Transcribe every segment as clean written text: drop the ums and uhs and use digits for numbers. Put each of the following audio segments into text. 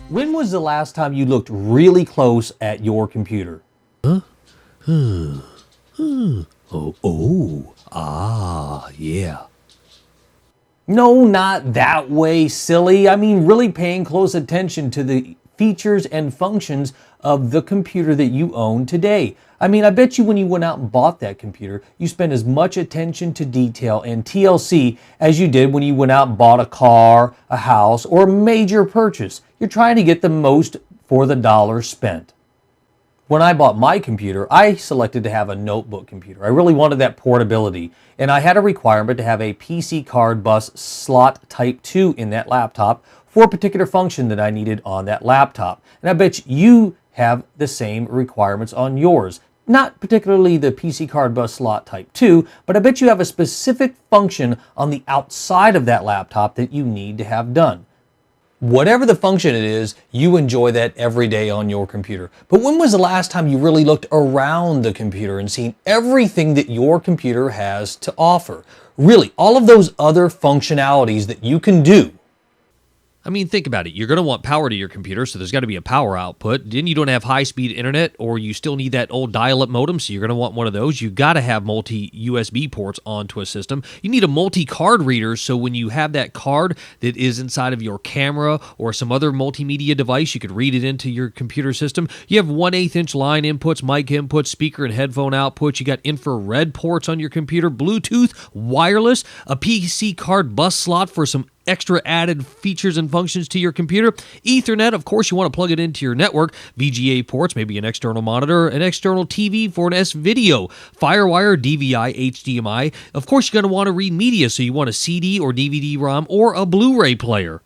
When was the last time you looked really close at your computer? Yeah. No, not that way, silly. I mean, really paying close attention to the features and functions of the computer that you own today. I mean, I bet you when you went out and bought that computer, you spent as much attention to detail and TLC as you did when you went out and bought a car, a house, or a major purchase. You're trying to get the most for the dollar spent. When I bought my computer, I selected to have a notebook computer. I really wanted that portability, and I had a requirement to have a PC card bus slot Type 2 in that laptop for a particular function that I needed on that laptop. And I bet you have the same requirements on yours. Not particularly the PC card bus slot Type 2, but I bet you have a specific function on the outside of that laptop that you need to have done. Whatever the function it is, you enjoy that every day on your computer. But when was the last time you really looked around the computer and seen everything that your computer has to offer? Really, all of those other functionalities that you can do. I mean, think about it. You're going to want power to your computer, so there's got to be a power output. Then you don't have high-speed internet, or you still need that old dial-up modem, so you're going to want one of those. You've got to have multi-USB ports onto a system. You need a multi-card reader, so when you have that card that is inside of your camera or some other multimedia device, you could read it into your computer system. You have 1/8-inch line inputs, mic inputs, speaker and headphone outputs. You got infrared ports on your computer, Bluetooth, wireless, a PC card bus slot for some extra added features and functions to your computer. Ethernet, of course, you want to plug it into your network. VGA ports, maybe an external monitor, an external TV for an S-video. Firewire, DVI, HDMI. Of course, you're going to want to read media, so you want a CD or DVD-ROM or a Blu-ray player.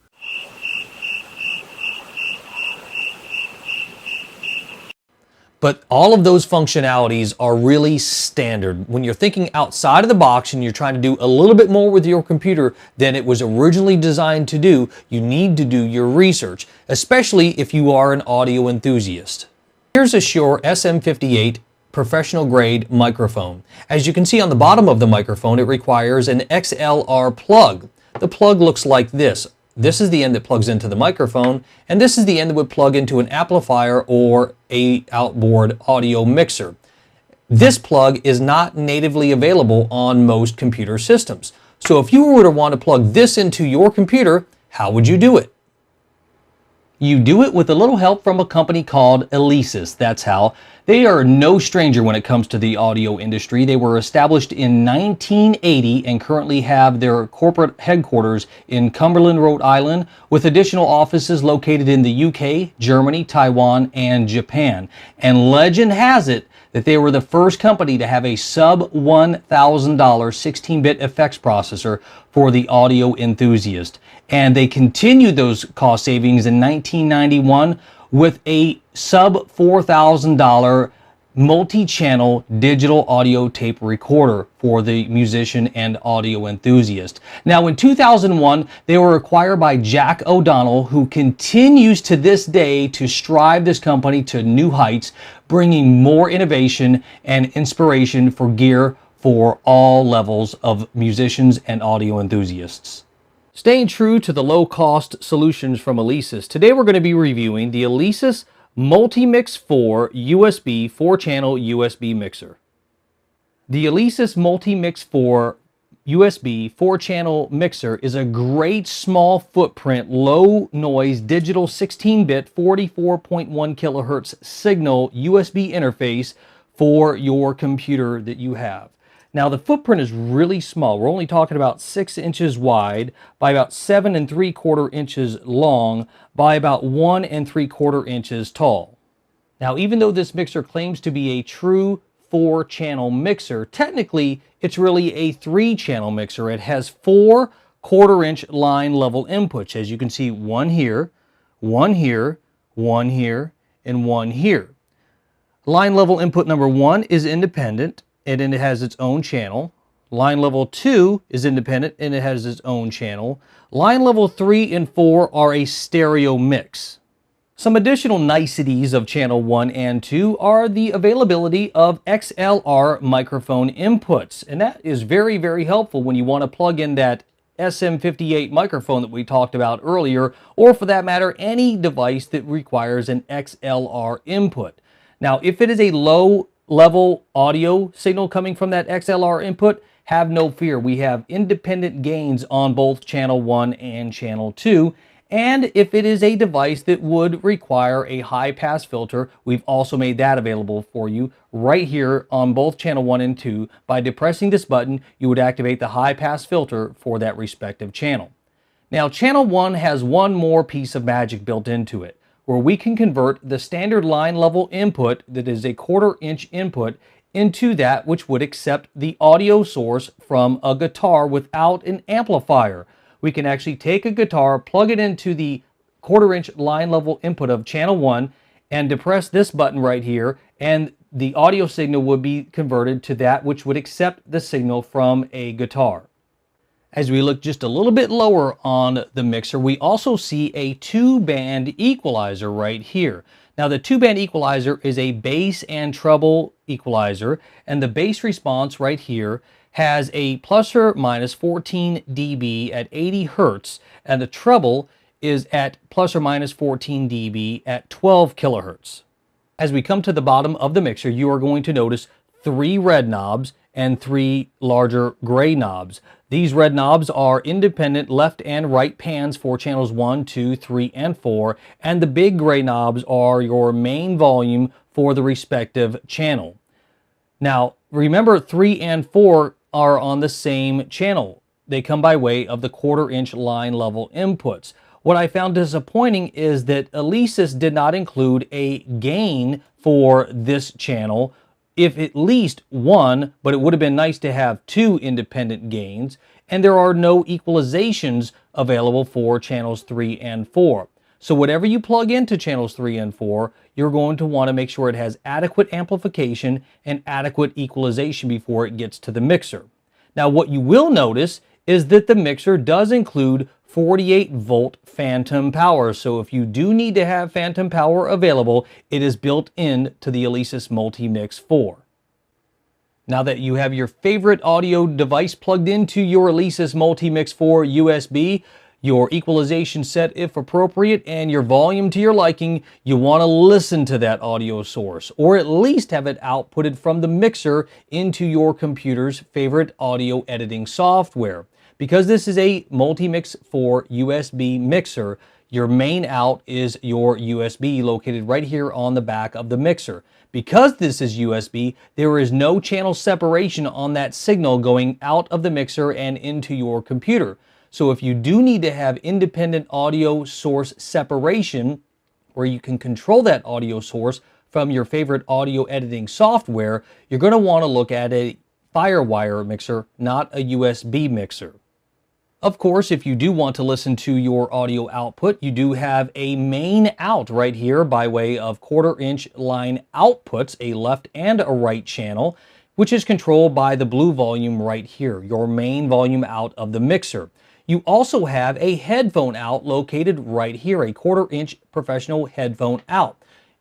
But all of those functionalities are really standard. When you're thinking outside of the box and you're trying to do a little bit more with your computer than it was originally designed to do, you need to do your research, especially if you are an audio enthusiast. Here's a Shure SM58 professional grade microphone. As you can see on the bottom of the microphone, it requires an XLR plug. The plug looks like this. This is the end that plugs into the microphone, and this is the end that would plug into an amplifier or a outboard audio mixer. This plug is not natively available on most computer systems. So if you were to want to plug this into your computer, how would you do it? You do it with a little help from a company called Alesis. That's how. They are no stranger when it comes to the audio industry. They were established in 1980 and currently have their corporate headquarters in Cumberland, Rhode Island, with additional offices located in the UK, Germany, Taiwan, and Japan. And legend has it that they were the first company to have a sub $1,000 16-bit effects processor for the audio enthusiast. And they continued those cost savings in 1991 with a sub $4,000 multi-channel digital audio tape recorder for the musician and audio enthusiast. Now in 2001, they were acquired by Jack O'Donnell, who continues to this day to strive this company to new heights, bringing more innovation and inspiration for gear for all levels of musicians and audio enthusiasts. Staying true to the low-cost solutions from Alesis, today we're going to be reviewing the Alesis Multimix 4 USB 4-channel USB mixer. The Alesis Multimix 4 USB 4-channel mixer is a great small footprint, low noise digital 16-bit 44.1 kilohertz signal USB interface for your computer that you have. Now the footprint is really small. We're only talking about 6 inches wide by about 7 3/4 inches long by about 1 3/4 inches tall. Now even though this mixer claims to be a true 4-channel mixer, technically it's really a 3-channel mixer. It has 4 1/4-inch line level inputs. As you can see, one here, one here, one here, and one here. Line level input number 1 is independent, and then it has its own channel. Line level 2 is independent and it has its own channel. Line level 3 and 4 are a stereo mix. Some additional niceties of channel 1 and 2 are the availability of XLR microphone inputs. And that is very, very helpful when you want to plug in that SM58 microphone that we talked about earlier, or for that matter, any device that requires an XLR input. Now, if it is a low level audio signal coming from that XLR input, have no fear. We have independent gains on both channel 1 and channel 2. And if it is a device that would require a high pass filter, we've also made that available for you right here on both channel 1 and 2. By depressing this button, you would activate the high pass filter for that respective channel. Now, channel 1 has one more piece of magic built into it, where we can convert the standard line level input that is a 1/4 inch input into that which would accept the audio source from a guitar without an amplifier. We can actually take a guitar, plug it into the 1/4 inch line level input of channel 1, and depress this button right here, and the audio signal would be converted to that which would accept the signal from a guitar. As we look just a little bit lower on the mixer, we also see a 2-band equalizer right here. Now, the 2-band equalizer is a bass and treble equalizer, and the bass response right here has a plus or minus 14 dB at 80 hertz, and the treble is at plus or minus 14 dB at 12 kilohertz. As we come to the bottom of the mixer, you are going to notice 3 red knobs and 3 larger gray knobs. These red knobs are independent left and right pans for channels 1, 2, 3, and 4, and the big gray knobs are your main volume for the respective channel. Now, remember 3 and 4 are on the same channel. They come by way of the 1/4 inch line level inputs. What I found disappointing is that Alesis did not include a gain for this channel, if at least one, but it would have been nice to have 2 independent gains, and there are no equalizations available for channels 3 and 4. So whatever you plug into channels 3 and 4, you're going to want to make sure it has adequate amplification and adequate equalization before it gets to the mixer. Now, what you will notice is that the mixer does include 48 volt phantom power. So if you do need to have phantom power available, it is built in to the Alesis Multimix 4. Now that you have your favorite audio device plugged into your Alesis Multimix 4 USB, your equalization set if appropriate, and your volume to your liking, you want to listen to that audio source, or at least have it outputted from the mixer into your computer's favorite audio editing software. Because this is a Multimix 4 USB mixer, your main out is your USB located right here on the back of the mixer. Because this is USB, there is no channel separation on that signal going out of the mixer and into your computer. So if you do need to have independent audio source separation, where you can control that audio source from your favorite audio editing software, you're going to want to look at a FireWire mixer, not a USB mixer. Of course, if you do want to listen to your audio output, you do have a main out right here by way of 1/4 inch line outputs, a left and a right channel, which is controlled by the blue volume right here, your main volume out of the mixer. You also have a headphone out located right here, a 1/4 inch professional headphone out,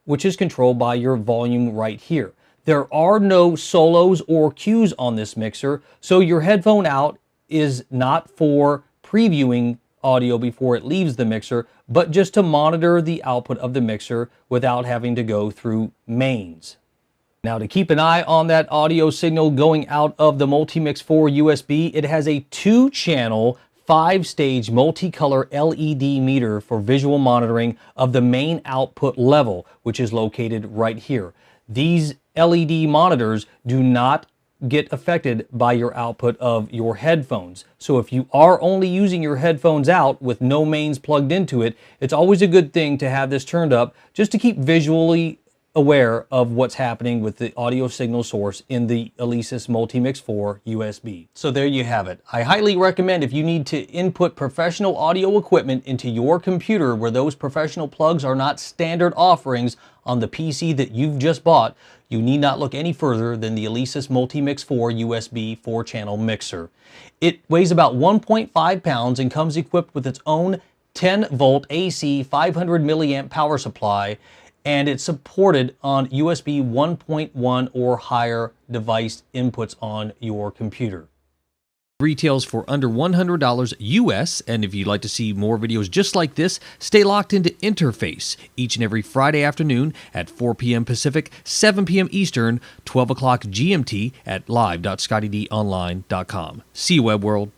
which is controlled by your volume right here. There are no solos or cues on this mixer, so your headphone out is not for previewing audio before it leaves the mixer, but just to monitor the output of the mixer without having to go through mains. Now, to keep an eye on that audio signal going out of the Multimix 4 USB, it has a 2-channel 5-stage multicolor LED meter for visual monitoring of the main output level, which is located right here. These LED monitors do not get affected by your output of your headphones. So if you are only using your headphones out with no mains plugged into it, it's always a good thing to have this turned up just to keep visually aware of what's happening with the audio signal source in the Alesis Multimix 4 USB. So there you have it. I highly recommend, if you need to input professional audio equipment into your computer where those professional plugs are not standard offerings on the PC that you've just bought, you need not look any further than the Alesis Multimix 4 USB 4-channel mixer. It weighs about 1.5 pounds and comes equipped with its own 10-volt AC 500 milliamp power supply, and it's supported on USB 1.1 or higher device inputs on your computer. Retails for under $100 US, and if you'd like to see more videos just like this, stay locked into Interface each and every Friday afternoon at 4 p.m. Pacific, 7 p.m. Eastern, 12 o'clock GMT at live.scottydonline.com. See you, Web World.